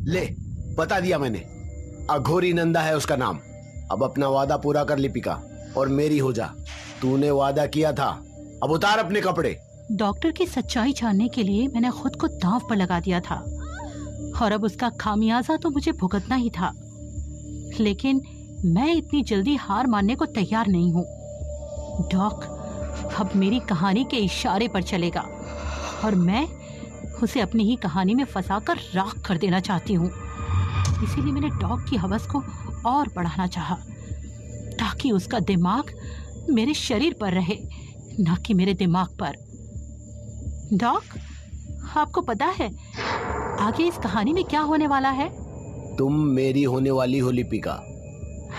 ले, बता दिया मैंने, अघोरी नंदा है उसका नाम। अब अपना वादा पूरा कर लिपिका और मेरी हो जा। तूने वादा किया था, अब उतार अपने कपड़े। डॉक्टर की सच्चाई जानने के लिए मैंने खुद को दांव पर लगा दिया था और अब उसका खामियाजा तो मुझे भुगतना ही था। लेकिन मैं इतनी जल्दी हार मानने को तैयार नहीं हूँ। डॉक अब मेरी कहानी के इशारे पर चलेगा और मैं उसे अपनी ही कहानी में फंसाकर राख कर देना चाहती हूँ। इसीलिए मैंने डॉग की हवस को और बढ़ाना चाहा, ताकि उसका दिमाग मेरे शरीर पर रहे, ना कि मेरे दिमाग पर। डॉग, आपको पता है आगे इस कहानी में क्या होने वाला है? तुम मेरी होने वाली हो लिपिका।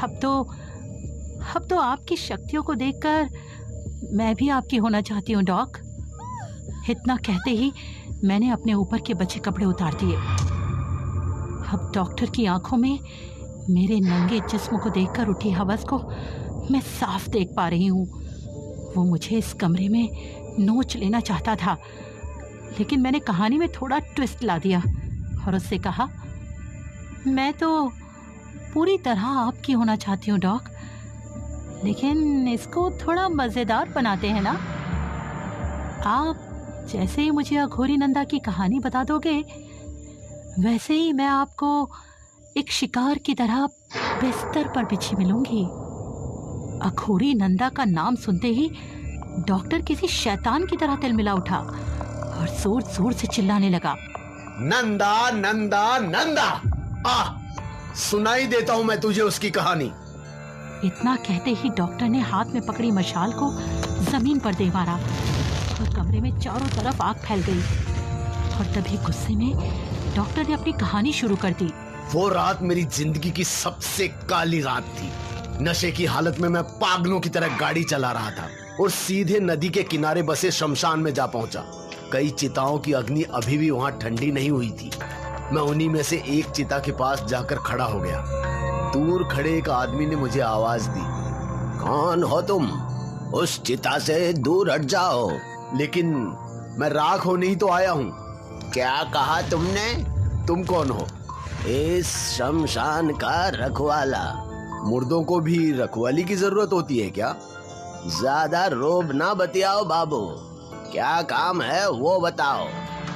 अब तो आपकी शक्तियों को देखकर मैं भी आपकी होना चाहती हूँ डॉग। इतना कहते ही मैंने अपने ऊपर के बचे कपड़े उतार दिए। अब डॉक्टर की आंखों में मेरे नंगे जिस्म को देखकर उठी हवस को मैं साफ देख पा रही हूँ। वो मुझे इस कमरे में नोच लेना चाहता था, लेकिन मैंने कहानी में थोड़ा ट्विस्ट ला दिया और उससे कहा, मैं तो पूरी तरह आपकी होना चाहती हूँ डॉग, लेकिन इसको थोड़ा मज़ेदार बनाते हैं ना। आप जैसे ही मुझे अघोरी नंदा की कहानी बता दोगे, वैसे ही मैं आपको एक शिकार की तरह बिस्तर पर बिछी मिलूंगी। अघोरी नंदा का नाम सुनते ही डॉक्टर किसी शैतान की तरह तिलमिला उठा और जोर जोर से चिल्लाने लगा, नंदा नंदा नंदा, सुनाई देता हूं मैं तुझे उसकी कहानी। इतना कहते ही डॉक्टर ने हाथ में पकड़ी मशाल को जमीन पर दे मारा और कमरे में चारों तरफ आग फैल गई। और तभी गुस्से में डॉक्टर ने अपनी कहानी शुरू कर दी। वो रात मेरी जिंदगी की सबसे काली रात थी। नशे की हालत में मैं पागलों की तरह गाड़ी चला रहा था और सीधे नदी के किनारे बसे शमशान में जा पहुंचा। कई चिताओं की अग्नि अभी भी वहां ठंडी नहीं हुई थी। मैं उन्हीं में से एक चिता के पास जाकर खड़ा हो गया। दूर खड़े एक आदमी ने मुझे आवाज दी, कौन हो तुम? उस चिता से दूर हट जाओ। लेकिन मैं राख होने ही तो आया हूँ। क्या कहा तुमने? तुम कौन हो? इस शमशान का रखवाला। मुर्दों को भी रखवाली की जरूरत होती है क्या? ज्यादा रोब ना बतियाओ बाबू, क्या काम है वो बताओ।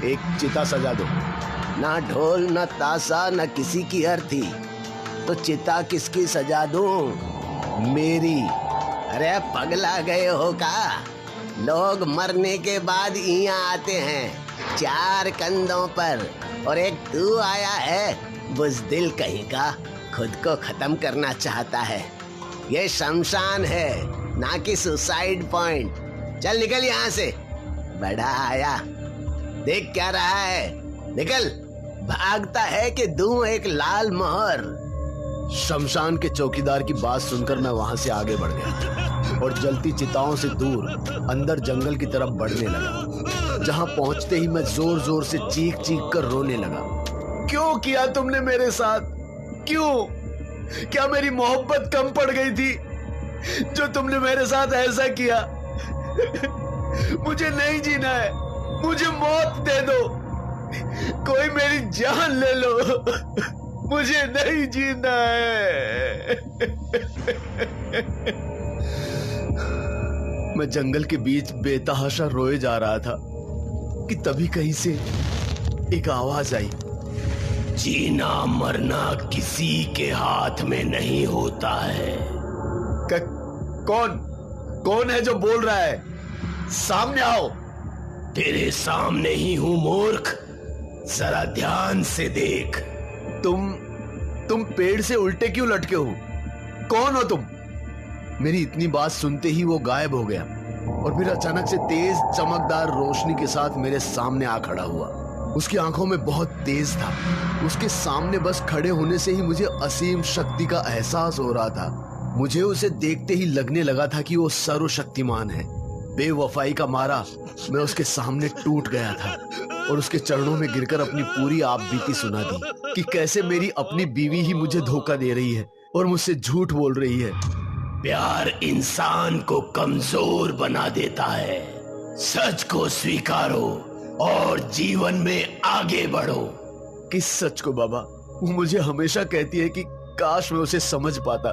एक चिता सजा दो। ना ढोल न ताशा न किसी की अर्थी, तो चिता किसकी सजा दूं? मेरी। अरे पगला गए हो का? लोग मरने के बाद यहाँ आते हैं 4 कंधों पर, और एक तू आया है बुज़दिल कहीं का, खुद को खत्म करना चाहता है। ये शमशान है, ना कि सुसाइड पॉइंट। चल निकल यहाँ से। बड़ा आया, देख क्या रहा है, निकल। भागता है कि दूं एक लाल मोहर। शमशान के चौकीदार की बात सुनकर मैं वहां से आगे बढ़ गया और जलती चिताओं से दूर अंदर जंगल की तरफ बढ़ने लगा, जहां पहुंचते ही मैं जोर जोर से चीख चीख कर रोने लगा। क्यों किया तुमने मेरे साथ? क्यों? क्या मेरी मोहब्बत कम पड़ गई थी जो तुमने मेरे साथ ऐसा किया? मुझे नहीं जीना है, मुझे मौत दे दो, कोई मेरी जान ले लो, मुझे नहीं जीना है। मैं जंगल के बीच बेतहाशा रोए जा रहा था कि तभी कहीं से एक आवाज आई, जीना मरना किसी के हाथ में नहीं होता है। कौन है जो बोल रहा है? सामने आओ। तेरे सामने ही हूं मूर्ख, जरा ध्यान से देख। तुम पेड़ से उल्टे क्यों लटके हो? कौन हो तुम? मेरी इतनी बात सुनते ही वो गायब हो गया और फिर अचानक से तेज चमकदार रोशनी के साथ मेरे सामने आ खड़ा हुआ। उसकी आंखों में बहुत तेज था। उसके सामने बस खड़े होने से ही मुझे असीम शक्ति का एहसास हो रहा था। मुझे उसे देखते ही लगने लगा था कि वो सर्वशक्तिमान है। बेवफाई का मारा मैं उसके सामने टूट गया था और उसके चरणों में गिरकर अपनी पूरी आपबीती सुना दी कि कैसे मेरी अपनी बीवी ही मुझे धोखा दे रही है और मुझसे झूठ बोल रही है। प्यार इंसान को कमजोर बना देता है। सच को स्वीकारो और जीवन में आगे बढ़ो। किस सच को बाबा? वो मुझे हमेशा कहती है कि काश मैं उसे समझ पाता,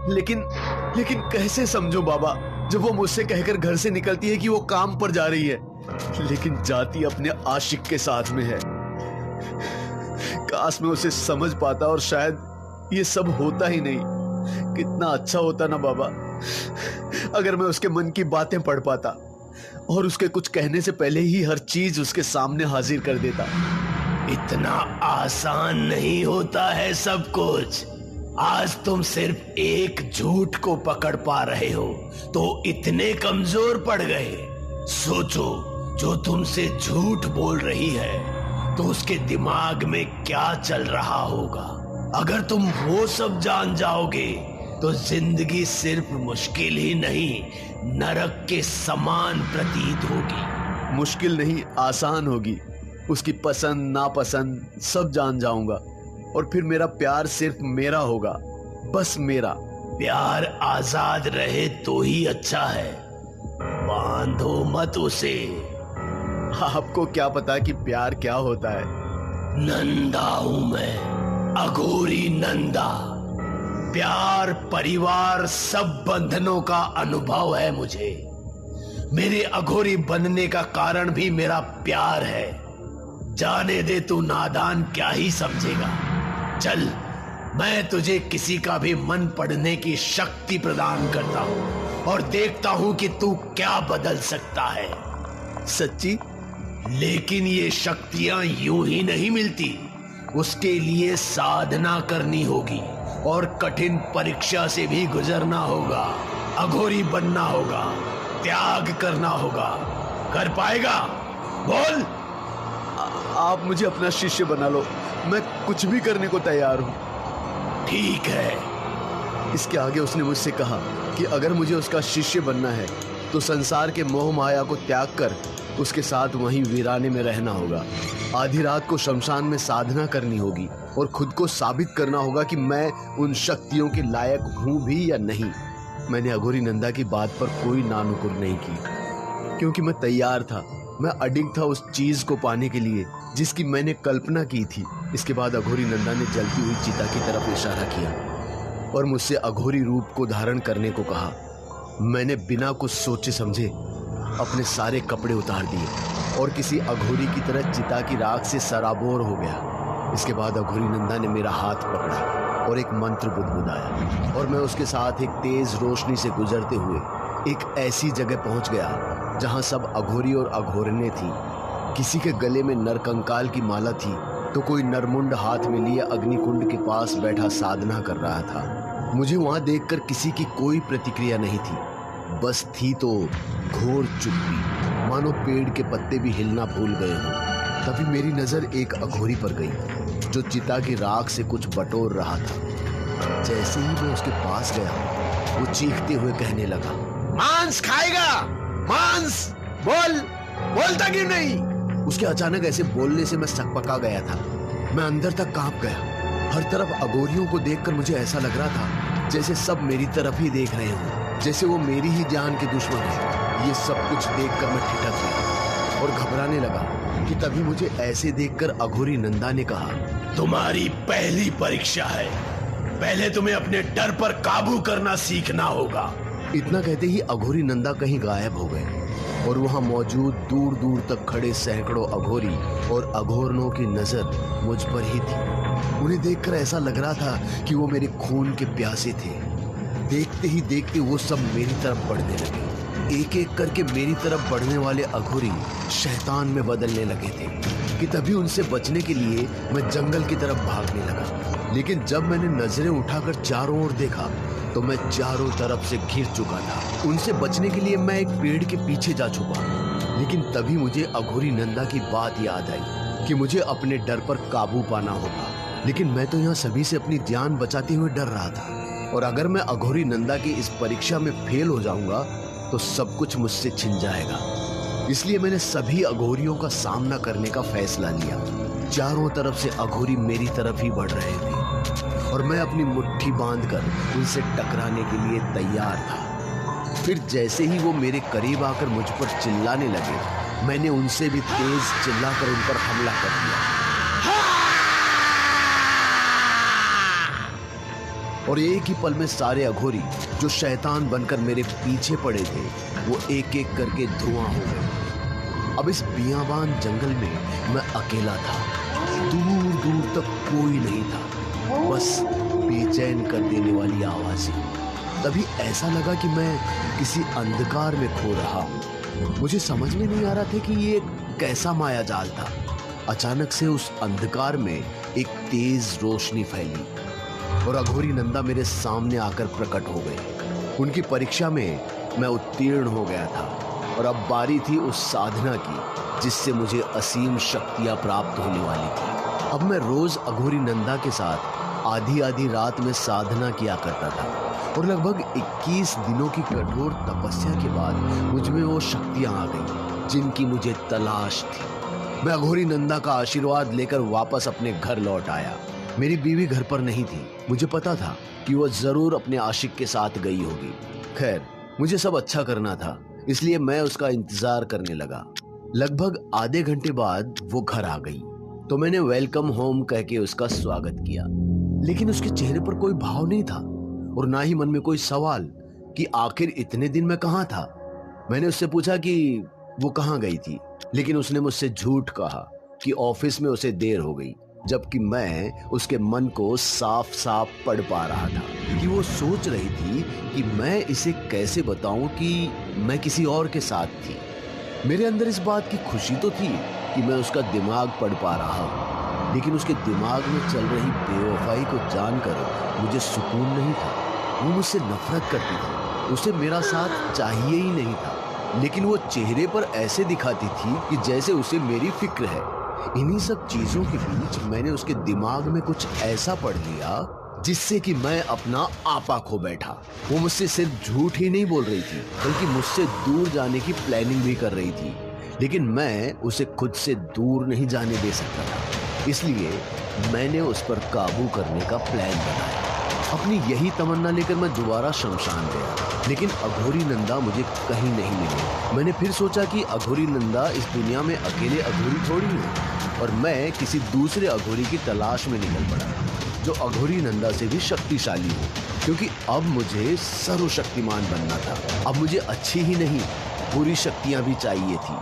लेकिन कैसे समझूं बाबा, जब वो मुझसे कहकर घर से निकलती है कि वो काम पर जा रही है, लेकिन जाती अपने आशिक के साथ में है। काश मैं उसे समझ पाता और शायद ये सब होता ही नहीं। कितना अच्छा होता ना बाबा, अगर मैं उसके मन की बातें पढ़ पाता और उसके कुछ कहने से पहले ही हर चीज उसके सामने हाजिर कर देता। इतना आसान नहीं होता है सब कुछ। आज तुम सिर्फ एक झूठ को पकड़ पा रहे हो तो इतने कमजोर पड़ गए। सोचो, जो तुमसे झूठ बोल रही है तो उसके दिमाग में क्या चल रहा होगा। अगर तुम वो सब जान जाओगे तो जिंदगी सिर्फ मुश्किल ही नहीं, नरक के समान प्रतीत होगी। मुश्किल नहीं, आसान होगी। उसकी पसंद नापसंद सब जान जाऊंगा और फिर मेरा प्यार सिर्फ मेरा होगा, बस मेरा। प्यार आजाद रहे तो ही अच्छा है, बांधो मत उसे। आपको क्या पता कि प्यार क्या होता है? नंदा हूं मैं, अघोरी नंदा। प्यार, परिवार, सब बंधनों का अनुभव है मुझे। मेरे अघोरी बनने का कारण भी मेरा प्यार है। जाने दे, तू नादान क्या ही समझेगा। चल, मैं तुझे किसी का भी मन पढ़ने की शक्ति प्रदान करता हूं और देखता हूं कि तू क्या बदल सकता है। सच्ची? लेकिन ये शक्तियां यूं ही नहीं मिलती। उसके लिए साधना करनी होगी और कठिन परीक्षा से भी गुजरना होगा। अघोरी बनना होगा, त्याग करना होगा। कर पाएगा? बोल। आप मुझे अपना शिष्य बना लो, मैं कुछ भी करने को तैयार हूं। ठीक है। इसके आगे उसने मुझसे कहा कि अगर मुझे उसका शिष्य बनना है तो संसार के मोह माया को त्याग कर उसके साथ वहीं वीराने में रहना होगा। आधी रात को शमशान में साधना करनी होगी और खुद को साबित करना होगा कि मैं उन शक्तियों के लायक हूं भी या नहीं। मैंने अघोरी नंदा की बात पर कोई नानुकुर नहीं की, क्योंकि मैं तैयार था। मैं अडिग था उस चीज को पाने के लिए जिसकी मैंने कल्पना की थी। इसके बाद अघोरी नंदा ने जलती हुई चिता की तरफ इशारा किया और मुझसे अघोरी रूप को धारण करने को कहा। मैंने बिना कुछ सोचे समझे अपने सारे कपड़े उतार दिए और किसी अघोरी की तरह चिता की राख से सराबोर हो गया। इसके बाद अघोरी नंदा ने मेरा हाथ पकड़ा और एक मंत्र बुदबुदाया और मैं उसके साथ एक तेज रोशनी से गुजरते हुए एक ऐसी जगह पहुंच गया जहां सब अघोरी और अघोरने थी। किसी के गले में नरकंकाल की माला थी तो कोई नरमुंड हाथ में लिए अग्निकुंड के पास बैठा साधना कर रहा था। मुझे वहां देखकर किसी की कोई प्रतिक्रिया नहीं थी, बस थी तो घोर चुप्पी, मानो पेड़ के पत्ते भी हिलना भूल गए हों। तभी मेरी नजर एक अघोरी पर गई जो चिता की राख से कुछ बटोर रहा था। जैसे ही मैं उसके पास गया वो चीखते हुए कहने लगा, मांस खाएगा, मांस, बोल, बोलता क्यों नहीं? उसके अचानक ऐसे बोलने से मैं सकपका गया था। मैं अंदर तक कांप गया। हर तरफ अघोरियों को देखकर मुझे ऐसा लग रहा था जैसे सब मेरी तरफ ही देख रहे हों, जैसे वो मेरी ही जान के दुश्मन है। ये सब कुछ देखकर मैं ठिठक गया और घबराने लगा कि तभी मुझे ऐसे देखकर अघोरी नंदा ने कहा, तुम्हारी पहली परीक्षा है, पहले तुम्हें अपने डर पर काबू करना सीखना होगा। इतना कहते ही अघोरी नंदा कहीं गायब हो गए और वहां मौजूद दूर दूर तक खड़े सैकड़ों अघोरी और अघोरनों की नजर मुझ पर ही थी। उन्हें देखकर ऐसा लग रहा था कि वो मेरे खून के प्यासे थे। देखते ही देखते वो सब मेरी तरफ बढ़ने लगे। एक एक करके मेरी तरफ बढ़ने वाले अघोरी शैतान में बदलने लगे थे कि तभी उनसे बचने के लिए मैं जंगल की तरफ भागने लगा। लेकिन जब मैंने नजरें उठाकर चारों ओर देखा तो मैं चारों तरफ से घिर चुका था। उनसे बचने के लिए मैं एक पेड़ के पीछे जा छुपा, लेकिन तभी मुझे अघोरी नंदा की बात याद आई कि मुझे अपने डर पर काबू पाना होगा। लेकिन मैं तो यहाँ सभी से अपनी जान बचाते हुए डर रहा था और अगर मैं अघोरी नंदा की इस परीक्षा में फेल हो जाऊंगा तो सब कुछ मुझसे छिन जाएगा। इसलिए मैंने सभी अघोरियों का सामना करने का फैसला लिया। चारों तरफ से अघोरी मेरी तरफ ही बढ़ रहे थे और मैं अपनी मुट्ठी बांधकर उनसे टकराने के लिए तैयार था। फिर जैसे ही वो मेरे करीब आकर मुझ पर चिल्लाने लगे, मैंने उनसे भी तेज चिल्लाकर उन पर हमला कर दिया। और एक ही पल में सारे अघोरी जो शैतान बनकर मेरे पीछे पड़े थे वो एक एक करके धुआं हो गए। अब इस बियाबान जंगल में मैं अकेला था, दूर दूर तक कोई नहीं था, बस बेचैन कर देने वाली आवाजें। तभी ऐसा लगा कि मैं किसी अंधकार में खो रहा हूँ। मुझे समझ में नहीं आ रहा था कि ये कैसा माया जाल था। अचानक से उस अंधकार में एक तेज रोशनी फैली और अघोरी नंदा मेरे सामने आकर प्रकट हो गए। उनकी परीक्षा में मैं उत्तीर्ण हो गया था और अब बारी थी उस साधना की जिससे मुझे असीम शक्तियां प्राप्त होने वाली थी। अब मैं रोज अघोरी नंदा के साथ आधी आधी रात में साधना किया करता था और लगभग 21 दिनों की कठोर तपस्या के बाद मुझ में वो शक्तियां आ गई जिनकी मुझे तलाश थी। मैं अघोरी नंदा का आशीर्वाद लेकर वापस अपने घर लौट आया। मेरी बीवी घर पर नहीं थी। मुझे पता था कि वो जरूर अपने आशिक के साथ गई होगी। खैर, मुझे सब अच्छा करना था, इसलिए मैं उसका इंतजार करने लगा। लगभग आधे घंटे बाद वो घर आ गई तो मैंने वेलकम होम कह के उसका स्वागत किया, लेकिन उसके चेहरे पर कोई भाव नहीं था और ना ही मन में कोई सवाल कि आखिर इतने दिन में कहाँ था। मैंने उससे पूछा कि वो कहाँ गई थी, लेकिन उसने मुझसे झूठ कहा कि ऑफिस में उसे देर हो गई, जबकि मैं उसके मन को साफ साफ पढ़ पा रहा था कि वो सोच रही थी कि मैं इसे कैसे बताऊं कि मैं किसी और के साथ थी। मेरे अंदर इस बात की खुशी तो थी कि मैं उसका दिमाग पढ़ पा रहा हूं, लेकिन उसके दिमाग में चल रही बेवफाई को जानकर मुझे सुकून नहीं था। वो मुझसे नफरत करती थी, उसे मेरा साथ चाहिए ही नहीं था, लेकिन वो चेहरे पर ऐसे दिखाती थी कि जैसे उसे मेरी फिक्र है। इन्हीं सब चीजों के बीच मैंने उसके दिमाग में कुछ ऐसा पढ़ लिया जिससे कि मैं अपना आपा खो बैठा। वो मुझसे सिर्फ झूठ ही नहीं बोल रही थी, बल्कि मुझसे दूर जाने की प्लानिंग भी कर रही थी, लेकिन मैं उसे खुद से दूर नहीं जाने दे सकता था। इसलिए मैंने उस पर काबू करने का प्लान बनाया। अपनी यही तमन्ना लेकर मैं दोबारा शमशान गया, लेकिन अघोरी नंदा मुझे कहीं नहीं मिली। मैंने फिर सोचा कि अघोरी नंदा इस दुनिया में अकेले अघोरी थोड़ी है और मैं किसी दूसरे अघोरी की तलाश में निकल पड़ा जो अघोरी नंदा से भी शक्तिशाली हो, क्योंकि अब मुझे सर्वशक्तिमान बनना था। अब मुझे अच्छी ही नहीं बुरी शक्तियां भी चाहिए थी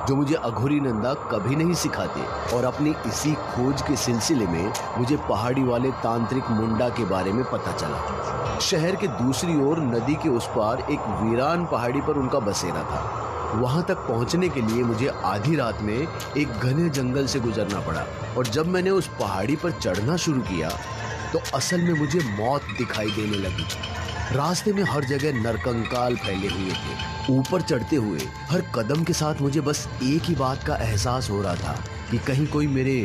जो मुझे अघोरी नंदा कभी नहीं सिखाते। और अपनी इसी खोज के सिलसिले में मुझे पहाड़ी वाले तांत्रिक मुंडा के बारे में पता चला। शहर के दूसरी ओर नदी के उस पार एक वीरान पहाड़ी पर उनका बसेरा था। वहां तक पहुंचने के लिए मुझे आधी रात में एक घने जंगल से गुजरना पड़ा और जब मैंने उस पहाड़ी पर चढ़ना शुरू किया तो असल में मुझे मौत दिखाई देने लगी। रास्ते में हर जगह नरकंकाल फैले हुए थे। ऊपर चढ़ते हुए हर कदम के साथ मुझे बस एक ही बात का एहसास हो रहा था कि कहीं कोई मेरे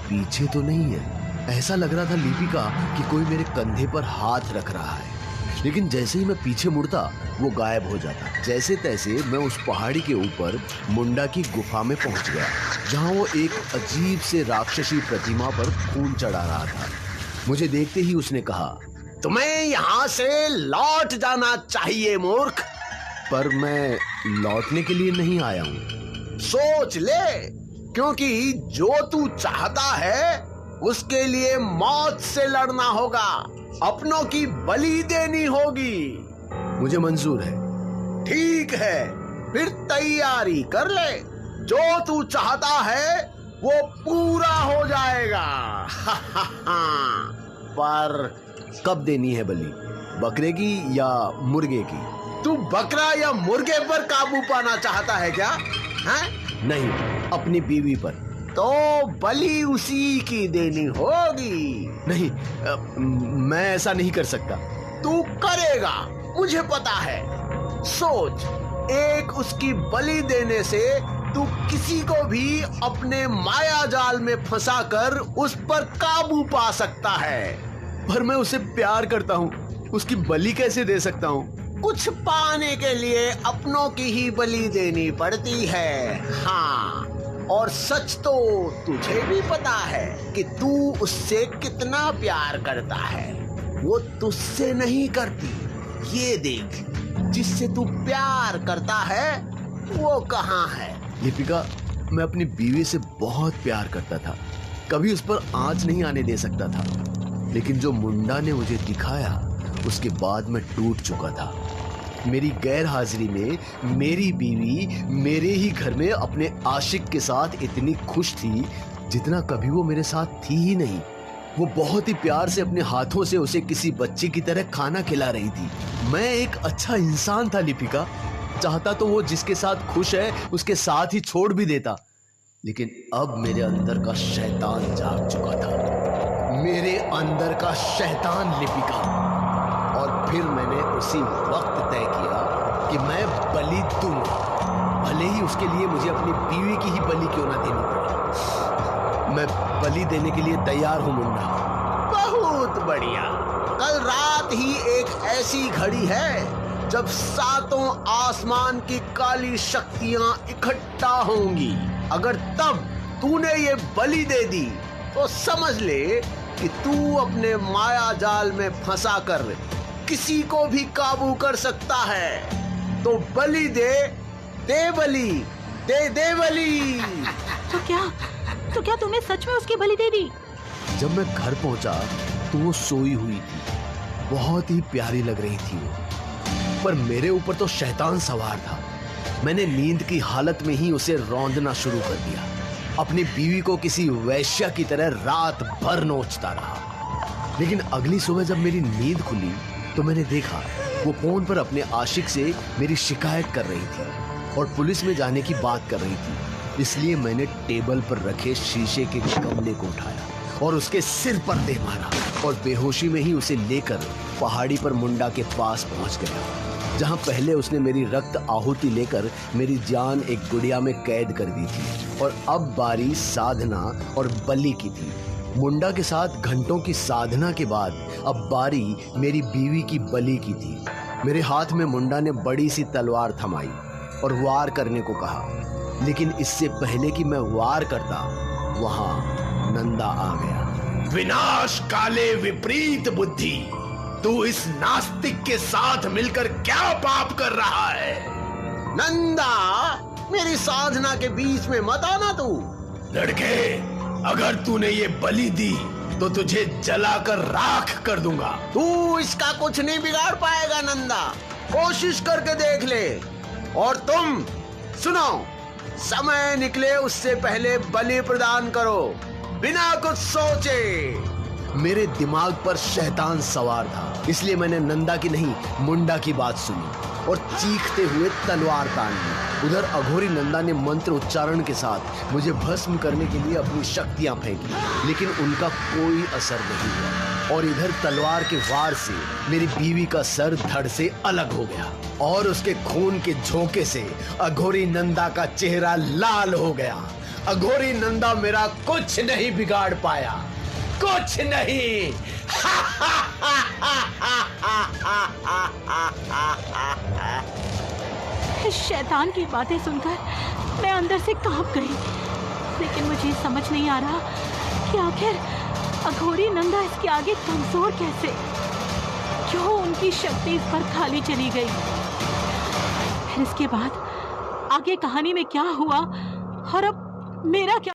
पीछे तो नहीं है। ऐसा लग रहा था लिपिका कि कोई मेरे कंधे पर हाथ रख रहा है, लेकिन जैसे ही मैं पीछे मुड़ता वो गायब हो जाता। जैसे तैसे मैं उस पहाड़ी के ऊपर मुंडा की गुफा में पहुंच गया, जहां वो एक अजीब से राक्षसी प्रतिमा पर खून चढ़ा रहा था। मुझे देखते ही उसने कहा, तुम्हें यहाँ से लौट जाना चाहिए मूर्ख। पर मैं लौटने के लिए नहीं आया हूँ। सोच ले, क्योंकि जो तू चाहता है उसके लिए मौत से लड़ना होगा, अपनों की बलि देनी होगी। मुझे मंजूर है। ठीक है, फिर तैयारी कर ले। जो तू चाहता है वो पूरा हो जाएगा। पर कब देनी है बलि, बकरे की या मुर्गे की? तू बकरा या मुर्गे पर काबू पाना चाहता है क्या? हैं? नहीं, अपनी बीवी पर। तो बलि उसी की देनी होगी। नहीं, मैं ऐसा नहीं कर सकता। तू करेगा, मुझे पता है। सोच, एक उसकी बलि देने से तू किसी को भी अपने माया जाल में फंसाकर उस पर काबू पा सकता है। पर मैं उसे प्यार करता हूँ, उसकी बलि कैसे दे सकता हूँ? कुछ पाने के लिए अपनों की ही बलि देनी पड़ती है। हाँ, और सच तो तुझे भी पता है कि तू उससे कितना प्यार करता है। वो तुझसे नहीं करती। ये देख, जिससे तू प्यार करता है वो कहाँ है? लिपिका, मैं अपनी बीवी से बहुत प्यार करता था, कभी उस पर आंच नहीं आने दे सकता था, लेकिन जो मुंडा ने मुझे दिखाया उसके बाद मैं टूट चुका था। मेरी गैर हाजिरी में मेरी बीवी मेरे ही घर में अपने आशिक के साथ इतनी खुश थी जितना कभी वो मेरे साथ थी ही नहीं। वो बहुत ही प्यार से अपने हाथों से उसे किसी बच्चे की तरह खाना खिला रही थी। मैं एक अच्छा इंसान था लिपिका, चाहता तो वो जिसके साथ खुश है उसके साथ ही छोड़ भी देता, लेकिन अब मेरे अंदर का शैतान जाग चुका था, मेरे अंदर का शैतान लिपिका। और फिर मैंने उसी वक्त तय किया कि मैं बलि दूंगा, भले ही उसके लिए मुझे अपनी बीवी की ही बलि क्यों ना देनी पड़े। मैं बलि देने के लिए तैयार हूं मुन्ना। बहुत बढ़िया। कल रात ही एक ऐसी घड़ी है जब सातों आसमान की काली शक्तियां इकट्ठा होंगी। अगर तब तूने ये बलि दे दी तो समझ ले कि तू अपने माया जाल में फंसा कर किसी को भी काबू कर सकता है। तो बलि दे, दे बलि, दे बलि। तो क्या तुमने सच में उसकी बलि दे दी? जब मैं घर पहुंचा तो वो सोई हुई थी, बहुत ही प्यारी लग रही थी वो, पर मेरे ऊपर तो शैतान सवार था। मैंने नींद की हालत में ही उसे रौंदना शुरू कर दिया, अपनी बीवी को किसी वैश्या की तरह रात भर नोचता रहा। लेकिन अगली सुबह जब मेरी नींद खुली तो मैंने देखा वो फोन पर अपने आशिक से मेरी शिकायत कर रही थी और पुलिस में जाने की बात कर रही थी। इसलिए मैंने टेबल पर रखे शीशे के गमले को उठाया और उसके सिर पर दे मारा और बेहोशी में ही उसे लेकर पहाड़ी पर मुंडा के पास पहुंच गया, जहां पहले उसने मेरी रक्त आहुति लेकर मेरी जान एक गुड़िया में कैद कर दी थी और अब बारी साधना और बलि की थी। मुंडा के साथ घंटों की साधना के बाद अब बारी मेरी बीवी की बलि की थी। मेरे हाथ में मुंडा ने बड़ी सी तलवार थमाई और वार करने को कहा, लेकिन इससे पहले कि मैं वार करता वहां नंदा आ गया। विनाश काले विपरीत बुद्धि, तू इस नास्तिक के साथ मिलकर क्या पाप कर रहा है? नंदा, मेरी साधना के बीच में मत आना तू। लड़के, अगर तूने ये बलि दी तो तुझे जलाकर राख कर दूंगा। तू इसका कुछ नहीं बिगाड़ पाएगा नंदा, कोशिश करके देख ले। और तुम सुनो, समय निकले उससे पहले बलि प्रदान करो, बिना कुछ सोचे। मेरे दिमाग पर शैतान सवार था, इसलिए मैंने नंदा की नहीं मुंडा की बात सुनी और चीखते हुए तलवार तान ली। उधर अघोरी नंदा ने मंत्र उच्चारण के साथ मुझे भस्म करने के लिए अपनी शक्तियां फेंकी, लेकिन उनका कोई असर नहीं हुआ। और इधर तलवार के वार से मेरी बीवी का सर धड़ से अलग हो गया और उसके खून के झोंके से अघोरी नंदा का चेहरा लाल हो गया। अघोरी नंदा मेरा कुछ नहीं बिगाड़ पाया, कुछ नहीं। शैतान की बातें सुनकर मैं अंदर से कांप गई, लेकिन मुझे समझ नहीं आ रहा कि आखिर अघोरी नंदा इसके आगे कमजोर कैसे, क्यों उनकी शक्ति इस पर खाली चली गई। फिर इसके बाद आगे कहानी में क्या हुआ और अब मेरा क्या